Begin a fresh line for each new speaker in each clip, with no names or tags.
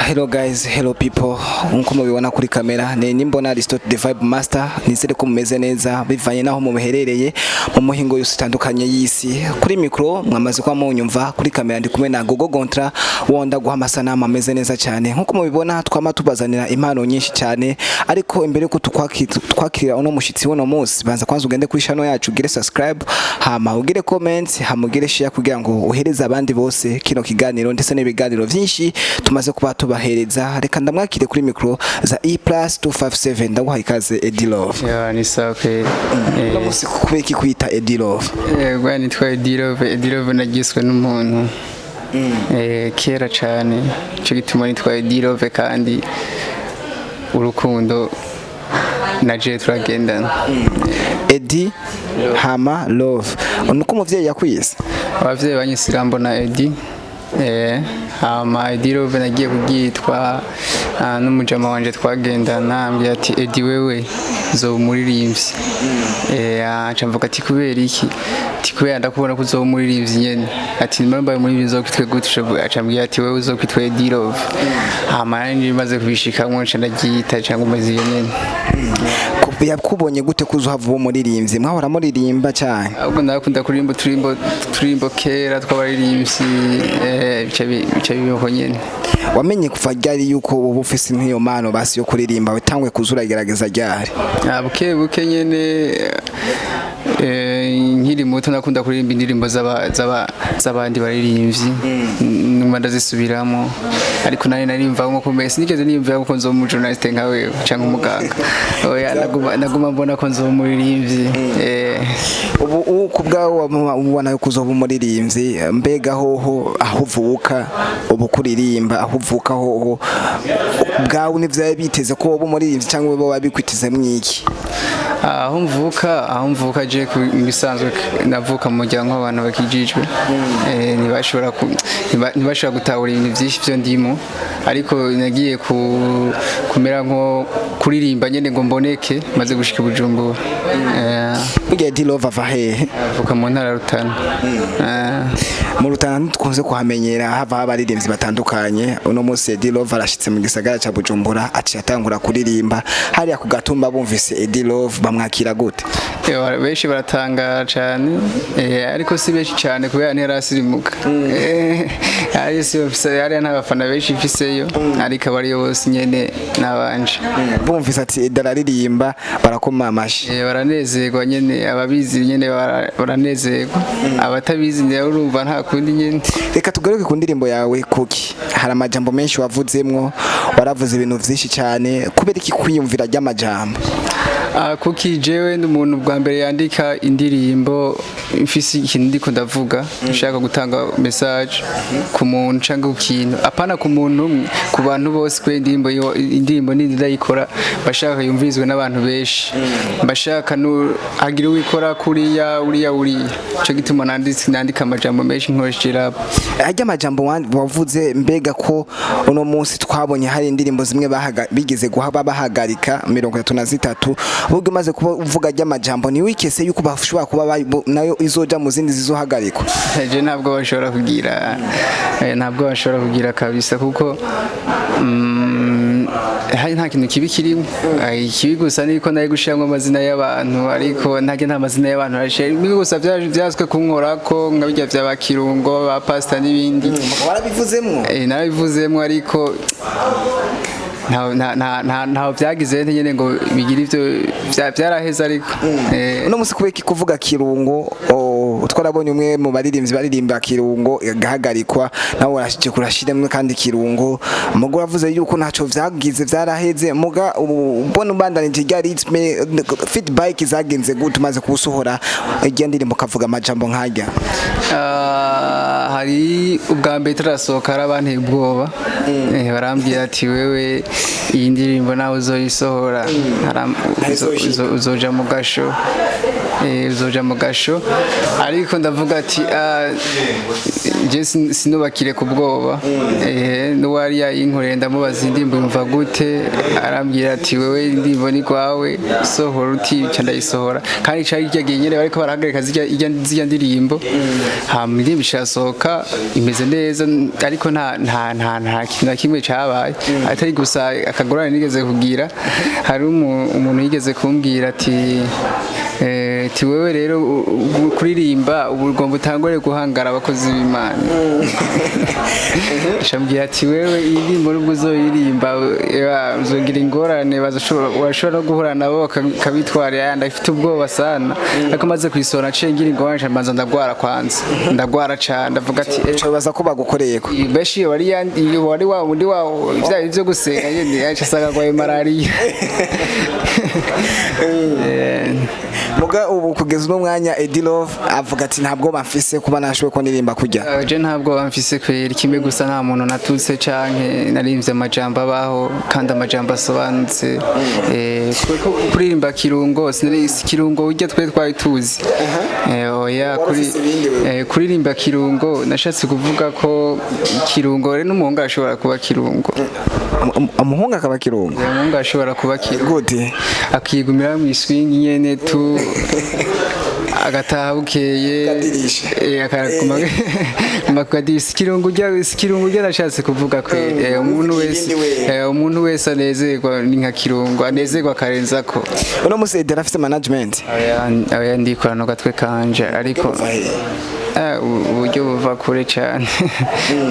Hello guys, hello people. Nkuko mubibona kuri kamera ni mbona Aristotle the Vibe Master. Nizere ko mumeze neza bivanye naho muherereye mu muhingo yose utandukanye y'isi. Kuri micro mwamaze kwa munyumva, kuri kamera ndi kumwe na Gogo Gontra wonda guha amasanamu ameze neza cyane. Nkuko mubibona twama tubazanira impano nyinshi cyane, ariko imbere ko twakira uno mushitsi wono munsi banza kwanza ugende kuri channel yacu, ugire subscribe, hama ugire comment, hama ugire share kugira ngo uhereze abandi bose kino kiganiro ndetse n'ibiganiro byinshi tumaze kuba tubahereza. Reka ndamwakire kuri micro za E+257 ndaguha ikaze Eddie Love.
Ya ni safe.
No musi kubeki kwita Eddie Love.
Gwa nitwa Eddie Love. Eddie Love nagiswe n'umuntu kera cyane, cyo gituma nitwa Eddie Love kandi urukundo naje turagendana.
Eddie hama Love. Nuko umuvyeyi yakwise?
Abavyeyi banyisirambo na Eddie. Hama Eddie Love nagiye kugitwa n'umujama wanje twagendana, ambye ati Eddie wewe zo muririmbyi. Acamvuga ati kubera iki? Ati kubera ndakubona ko zo muririmbyi nyene. Ati nimba muri bizo kwitwe gutisha, acambye ati wewe zo kwitwa Eddie Love. Hama nje maze kubishikamwe nca ndagita cyangwa maze nyene.
Yakubonye gute kuzuhava uwo muririmbyi? Mwahora muririmba cyane?
Ahubwo ndakunda kurimba turimbo kera twabaririmbyi bica bibaho nyene.
Wamenye kuva ryari yuko ubu ufise nk'iyo mano basi yo kuririmba wetangwe kuzuragerageza ryari?
Buke nyene nkiri muto nakunda kuririmba indirimbo z'abandi baririmbyi, numva ndazisubiramo, ariko narimva nko kumese nigeze nimva ko nzo mu journalist nkawe cyangwa umuganga. Oya naguma mbona ko nzo muririmbyi.
Ubu kubwaho ubona yo kuzoba umuririmbyi, mbega hoho aho uvuka ubu kuririmba aho uvuka hoho bwawe nivyo biteze ko ubu umuririmbyi cyangwa bo babikwitize mwiki?
Aho mvuka je bisanzwe navuka mu muryango w'abantu bakijijwe. Ntibashobora gutahura ibintu byinshi byo ndimo, ariko nagiye kumera nko kuririmba nyene ngo mboneke maze gushika Bujumbura.
Burya Eddie Love ava hehe?
Avuka mu ntara Rutana.
Mu Rutana tukunze kuhamenyera hava abaririmbyi batandukanye. Uno munsi Eddie Love arashitse mu gisagara ca Bujumbura aciye atangura kuririmba. Hariya ku Gatumba bumvise Eddie Love bamwakira gute?
Benshi baratangara cyane, ariko si benshi cyane kubera nterasirimuka. Ari n'abafana benshi mfiseyo, ariko abari bose nyene nabanje.
Bumvise ati Eddie araririmba barakoma amashi.
Baranezerwa nyene, ababizi nyene baranezerwa, abatabizi rero urumva nta kundi nyene.
Reka tugaruke ku ndirimbo yawe Kuki. Hari amajambo menshi wavuzemwo, waravuze ibintu vyinshi cyane, kubera iki kwiyumvira ry'amajambo?
Kuki jewe n'umuntu bwa mbere yandika indirimbo mfise ikintu ndiko ndavuga, nshaka gutanga message ku muntu cyangwa ukintu, apana ku muntu umwe, ku bantu bose. Kwe indirimbo nindi ndayikora bashaka yumvizwe n'abantu benshi, bashaka agira wikora kuriya uriya cyo gituma nandika amajambo menshi nkoshira.
Ajya amajambo wavuze, mbega ko uno munsi twabonye hari indirimbo zimwe bigeze guhaba bahagarika 33, ubwo maze kuvuga ry'amajambo ni wikese yuko bashobora kuba nayo izoja mu zindi zizohagarikwa?
Je ntabwo bashobora kugira kabisa, kuko hari nta kintu kibi kirimo. Ikibi gusa niko nayo gushiramo amazina y'abantu, ariko nta mazina y'abantu arashe gusa byazwe kunkorako nkabijya by'abakirungo ba pastor n'ibindi.
Warabivuzemo?
Narabivuzemo, ariko nta byagize nyene ngo bigira ivyo byaraheza. Ariko
uno musi kubeki kuvuga kirungo, twarabonye umwe mu baririmbyi baririmba kirungo gahagarikwa, nawe warashije kurashiremwe kandi kirungo mugo yavuze yuko ntaco vyagize vyaraheze. Muga ubona umbandanije rya ritme feedback zagenze gute maze kusohora irya ndirimbo kavuga amajambo nkajya?
Hari ubwa mbere turasohoka arabanteye ubwoba, barambwira ati wewe iyi ndirimbo nawe uzoyisohora uzoja mu gasho, ariko ndavuga ati je sinubakire ku bwoba n'uwari yayinkoreye ndamubaza indirimbo yumva gute arambwira ati wewe indirimbo ni kwawe sohora utica ndayisohora kandi cari ryagiye nyene bariko barahagarika zirya ndirimbo hama indirimbo ishasohoka imeze neza ariko nta kintu na kimwe cabaye atari gusa akagorane nigeze kugira hari umuntu yigeze kumbwira ati wewe rero kuririmba ubu ugomba utangore guhangara abakozi b'Imana shambwira ati wewe iyi ndirimbo nubwo uzoyirimba uzogira ingorane bashobora guhura nabo bakabitwara yandi afite ubwoba sana ariko maze kwisora aciye ngira ingorane mbanza ndagwara kwanza ndagwara cyane ndavuga ati
baza ko bagukoreye ko
beshi wari wa undi wa byo gusenga nyene yacasaga kwa malaria
muga ubu kugeza uno mwanya Eddie Love avuga ati ntabwo bamfise kuba nashoboye ko nirimba kujya
je ntabwo bamfise kwera kimwe gusa nta muntu natutse canke narimvye amajambo abaho kandi amajambo asobanutse kuririmba kirungo sinari kirungo urya twe twari tuzi oya kuririmba kirungo nashatse kuvuga ko kirungo rero n'umuhungu ashobora kuba kirungo
umuhungu akaba kirungo
umuhungu ashobora kuba kirungo
gute
akigumira mu swing nyene tu agataha bukeye akaguma makadisi kirungo ujya nashatse kuvuga ko umuntu wese anezerwa ni nka kirungo anezerwa akarenza ko
uno musi Eddie afite management
aya ndikorana gatwe kanje ariko uburyo buva kure cyane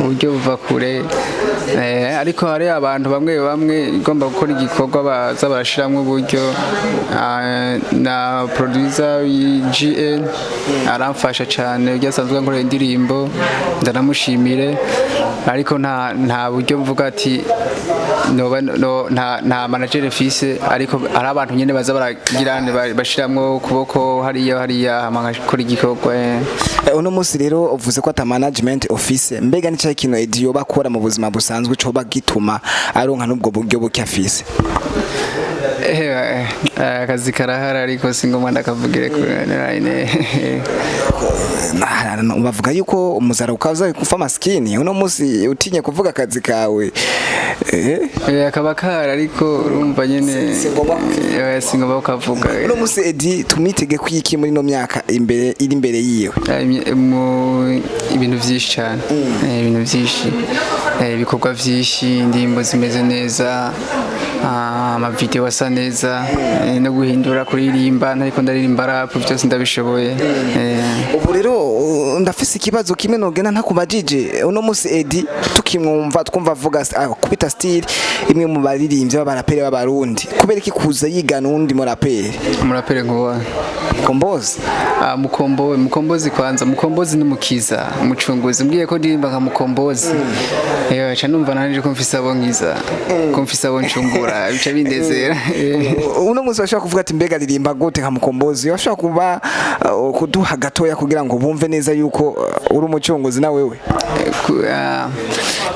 uburyo buva kure ariko hari abantu bamwe igomba gukora igikorwa baza barashiramo uburyo na producer GN aramfasha cyane ujya asanzwe nkora indirimbo ndanamushimire ariko nta buryo mvuga ati nta manager fise ariko ari abantu nyene baza baragirane bashiramo ukuboko hariya amakora igikorwa
uno musi rero uvuze ko ata management office mbega ni cyo kintu Eddie yoba akora mu buzima busanzwe cyo bagituma aronka n'ubwo buryo buke afise
akazi karahara ariko singoma ndakavugire line
bavuga yuko umuzara ukaza kufa maskini uno musi utinye kuvuga akazi kawe
akaba kara ariko urumva nyene singoma ukavuga
uno musi Eddie tumitege kwiki muri no myaka iri imbere yiwe
ibintu vyinshi cyane ibintu vyinshi ibikorwa vyinshi indirimbo zimeze neza amavideo asa neza no guhindura kuririmba ariko ndaririmba rap byose ndabishoboye
ubu rero ndafise ikibazo kimwe nogena ntakubajije uno musi Eddie tukimwumva twumva avuga kubita style imwe mu baririmbyi b'abaraperi b'abarundi kubera iki kuza yigana undi muraperi
nkuwa
Mukombozi
Mukombozi kwanza Mukombozi ni mukiza umucunguzi mbwiye ko ndirimba nka Mukombozi acha numva nanje ko mfise abo nkiza ko mfise abo ncungura bica bindezera
uno muzi bashaka kuvuga ati mbega ririmba gute nka Mukombozi bashaka kuba kuduha gatoya kugira ngo bumve neza yuko uri umucunguzi na wewe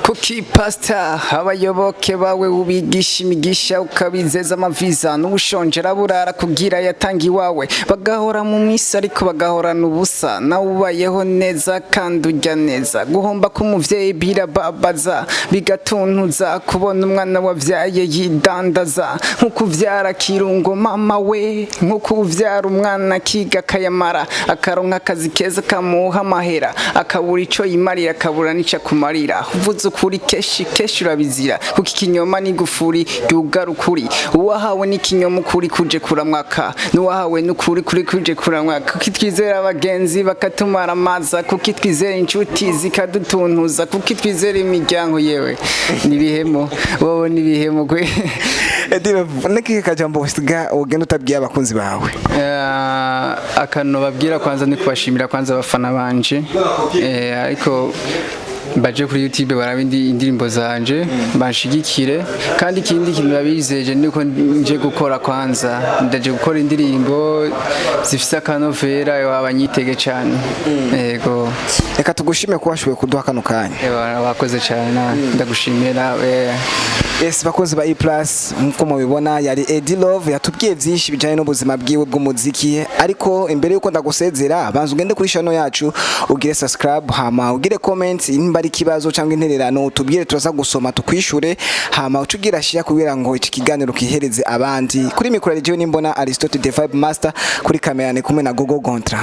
kuki pastor abayoboke bawe ubigisha imigisha ukabizeza amaviza n'ubushonjera burara kugira yatangi wawe bagahora mu misi ariko bagahorana ubusa nawe ubayeho neza kandi ujya neza guhomba k'umuvyeyi birababaza bigatuntuza kubona umwana wavyaye yidandaza nkuko uvyara kirungo mama we nkuko uvyara umwana kiga kayamara akaronka akazi keza kamuha amahera akabura ico yimarira akabura nica kumarira uvuze ukuri keshi urabizira kuko ikinyoma ni gufuri ryugara ukuri uwahawe n'ikinyoma ukuri kuje kuramwaka n'uwahawe n'ukuri kuje kuramwaka kuko twizera abagenzi bakatumara amaza kuko twizera inshuti zikadutuntuza kuko twizera imiryango yewe nibihemo wowe nibihemo kwe Eddie niki kajambo usiga ugenda utabwiye abakunzi bawe
akano babwira kwanza ni kubashimira kwanza abafana banje ariko baje kuri YouTube barabindi indirimbo zanje banshigikire kandi ikindi kintu babizeje niko nje gukora kwanza ndaje gukora indirimbo zifise akanovera abanyitege cyane yego
reka tugushime ko washoboye kuduha kano kanya.
Wakoze cyane ndagushimira.
Yes, bakozi ba E+ nkuko mubibona yari Eddie Love yatubwiye byinshi bijanye n'ubuzima bwiwe bw'umuziki, ariko imbere yuko ndagusezera banza ugende kuri channel yacu ugire subscribe, hama ugire comment nimba ari kibazo cyangwa intererano tubwire, turaza gusoma tukwishure, hama ucugira share kugira ngo iki kiganiro kihereze abandi. Kuri mikoro rero nimbona Aristote the Vibe Master, kuri kamera ni kumwe na Gogo Gontra.